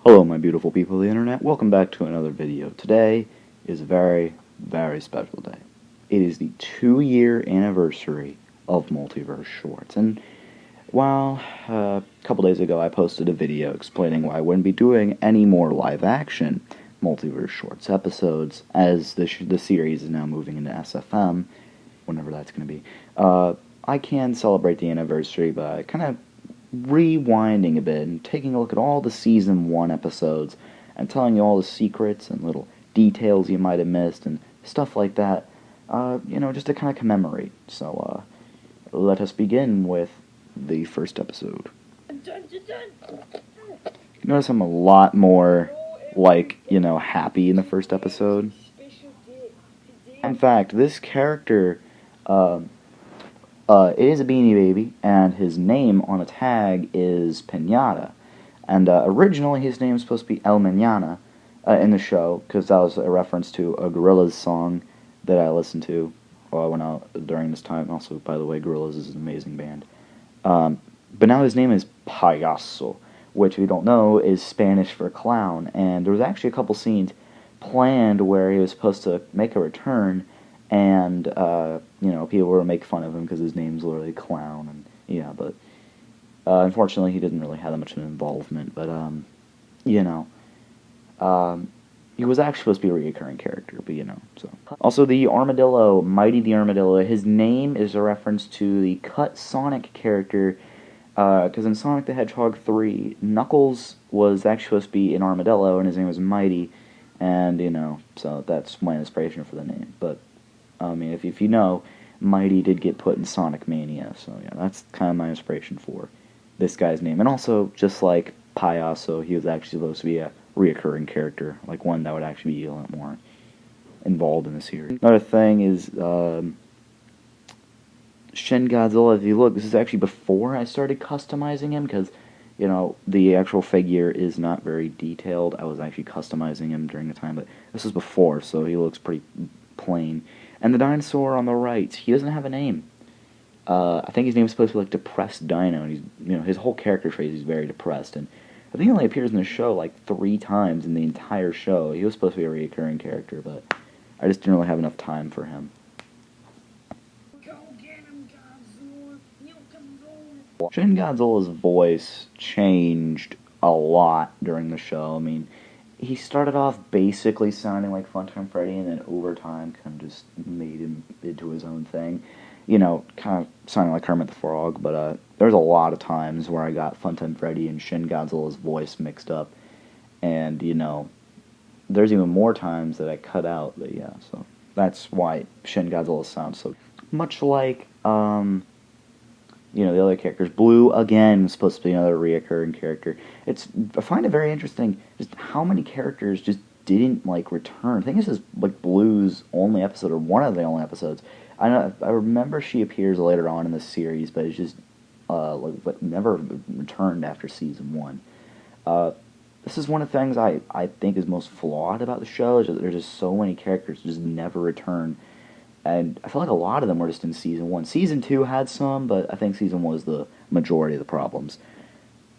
Hello my beautiful people of the internet, welcome back to another video. Today is a very, very special day. It is the 2-year anniversary of Multiverse Shorts, and while a couple days ago I posted a video explaining why I wouldn't be doing any more live action Multiverse Shorts episodes, as the series is now moving into SFM, whenever that's going to be, I can celebrate the anniversary by kind of rewinding a bit and taking a look at all the Season 1 episodes and telling you all the secrets and little details you might have missed and stuff like that, just to kind of commemorate. So, let us begin with the first episode. Notice I'm a lot more, happy in the first episode. In fact, this character, it is a Beanie Baby, and his name on a tag is Pinata. And originally his name was supposed to be El Manana in the show, because that was a reference to a Gorillaz song that I listened to while I went out during this time. Also, by the way, Gorillaz is an amazing band. But now his name is Payaso, which, if you don't know, is Spanish for clown. And there was actually a couple scenes planned where he was supposed to make a return, and people were making fun of him because his name's literally Clown, and but unfortunately he didn't really have that much of an involvement. But he was actually supposed to be a recurring character, but so. Also, the Armadillo, Mighty the Armadillo, his name is a reference to the cut Sonic character, because in Sonic the Hedgehog 3, Knuckles was actually supposed to be an armadillo, and his name was Mighty, and so that's my inspiration for the name. But if you know, Mighty did get put in Sonic Mania, so yeah, that's kind of my inspiration for this guy's name. And also, just like Payaso, he was actually supposed to be a reoccurring character, like one that would actually be a lot more involved in the series. Another thing is Shin Godzilla. If you look, this is actually before I started customizing him, because the actual figure is not very detailed. I was actually customizing him during the time, but this is before, so he looks pretty plain. And the dinosaur on the right, he doesn't have a name. I think his name is supposed to be like Depressed Dino, and he's, his whole character trait is very depressed. And I think he only appears in the show like 3 times in the entire show. He was supposed to be a recurring character, but I just didn't really have enough time for him. Shin Godzilla's voice changed a lot during the show. I mean, he started off basically sounding like Funtime Freddy, and then over time kind of just made him into his own thing. Kind of sounding like Kermit the Frog, but there's a lot of times where I got Funtime Freddy and Shin Godzilla's voice mixed up, and, there's even more times that I cut out, but yeah, so that's why Shin Godzilla sounds so much like, the other characters. Blue, again, is supposed to be another reoccurring character. I find it very interesting just how many characters just didn't, return. I think this is, Blue's only episode, or one of the only episodes. I remember she appears later on in the series, but it's just, never returned after Season 1. This is one of the things I think is most flawed about the show, is that there's just so many characters just never return. And I feel like a lot of them were just in Season 1. Season 2 had some, but I think Season 1 was the majority of the problems.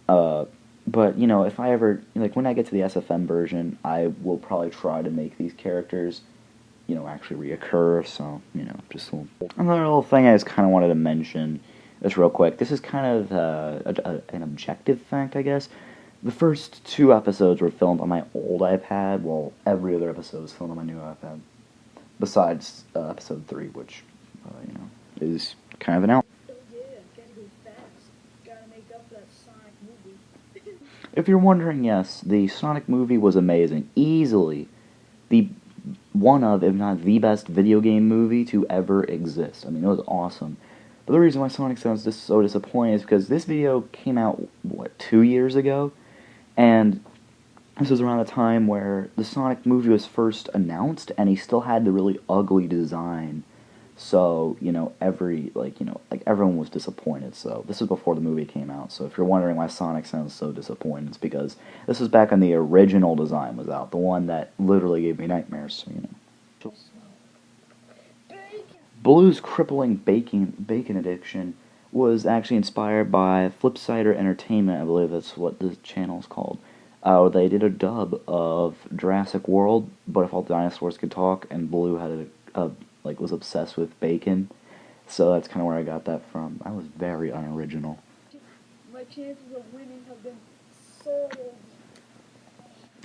But, if I ever, when I get to the SFM version, I will probably try to make these characters, actually reoccur, so, just a little... Another little thing I just kind of wanted to mention, just real quick. This is kind of an objective fact, I guess. The first 2 episodes were filmed on my old iPad, while every other episode was filmed on my new iPad. Besides episode 3, which, is kind of an out. If you're wondering, yes, the Sonic movie was amazing. Easily the one of, if not the best video game movie to ever exist. I mean, it was awesome. But the reason why Sonic sounds just so disappointed is because this video came out, 2 years ago? And this was around the time where the Sonic movie was first announced, and he still had the really ugly design. So, everyone was disappointed. So, this was before the movie came out. So, if you're wondering why Sonic sounds so disappointed, it's because this was back when the original design was out. The one that literally gave me nightmares, so, Blue's crippling bacon addiction was actually inspired by Flipsider Entertainment. I believe that's what the channel is called. Oh, they did a dub of Jurassic World, but if all dinosaurs could talk, and Blue had like was obsessed with bacon, so that's kind of where I got that from. I was very unoriginal. My chances of winning have been so.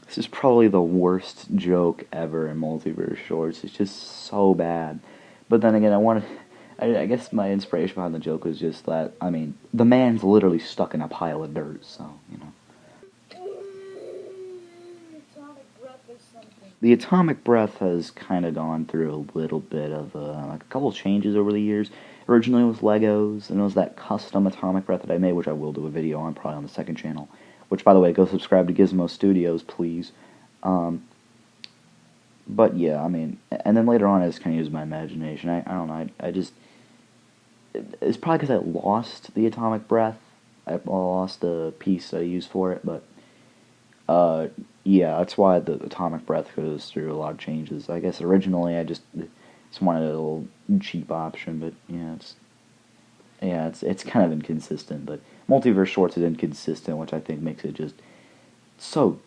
This is probably the worst joke ever in Multiverse Shorts. It's just so bad. But then again, I guess my inspiration behind the joke was just that, I mean, the man's literally stuck in a pile of dirt, so, you know. Atomic breath or something. The atomic breath has kind of gone through a little bit of like a couple changes over the years. Originally it was Legos, and it was that custom atomic breath that I made, which I will do a video on, probably on the second channel. Which, by the way, go subscribe to Gizmo Studios, please. But yeah, I mean, and then later on I just kind of used my imagination. I don't know, I just... It's probably because I lost the atomic breath. I lost the piece I used for it, but... yeah, that's why the atomic breath goes through a lot of changes. I guess originally I just wanted a little cheap option, but it's kind of inconsistent. But Multiverse Shorts is inconsistent, which I think makes it just so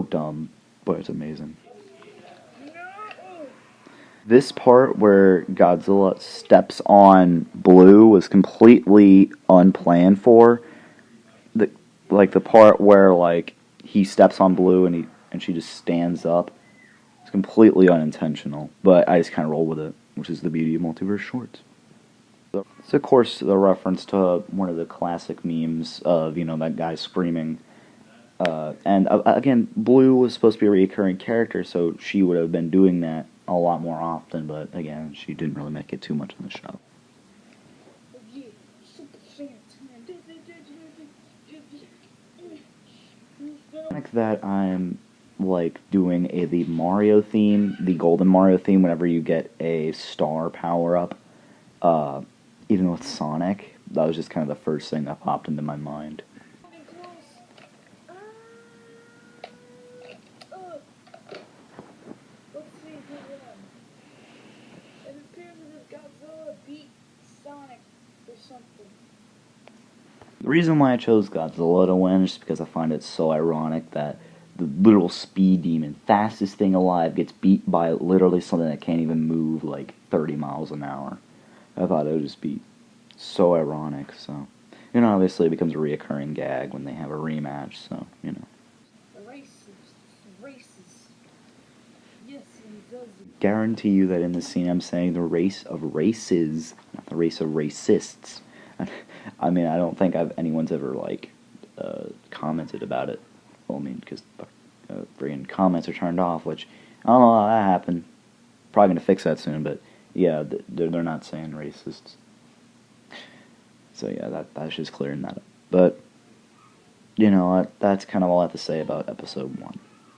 dumb, but it's amazing. This part where Godzilla steps on Blue was completely unplanned for. The part where like he steps on Blue and she just stands up. It's completely unintentional, but I just kind of roll with it, which is the beauty of Multiverse Shorts. So it's of course the reference to one of the classic memes of, you know, that guy screaming. And again, Blue was supposed to be a recurring character, so she would have been doing that a lot more often, but again, she didn't really make it too much in the show. Like that I'm like doing the Mario theme, the Golden Mario theme, whenever you get a star power up, even with Sonic. That was just kind of the first thing that popped into my mind. The reason why I chose Godzilla to win is just because I find it so ironic that the literal speed demon, fastest thing alive, gets beat by literally something that can't even move like 30 miles an hour. I thought it would just be so ironic, so... You know, obviously it becomes a reoccurring gag when they have a rematch, so, you know. Races. Yes, he does. Guarantee you that in this scene I'm saying the race of races, not the race of racists. I mean, I don't think anyone's ever, like, commented about it. Well, I mean, because friggin' comments are turned off, which, I don't know how that happened. Probably gonna fix that soon, but, yeah, they're not saying racists. So, yeah, that's just clearing that up. But, you know, that's kind of all I have to say about episode 1.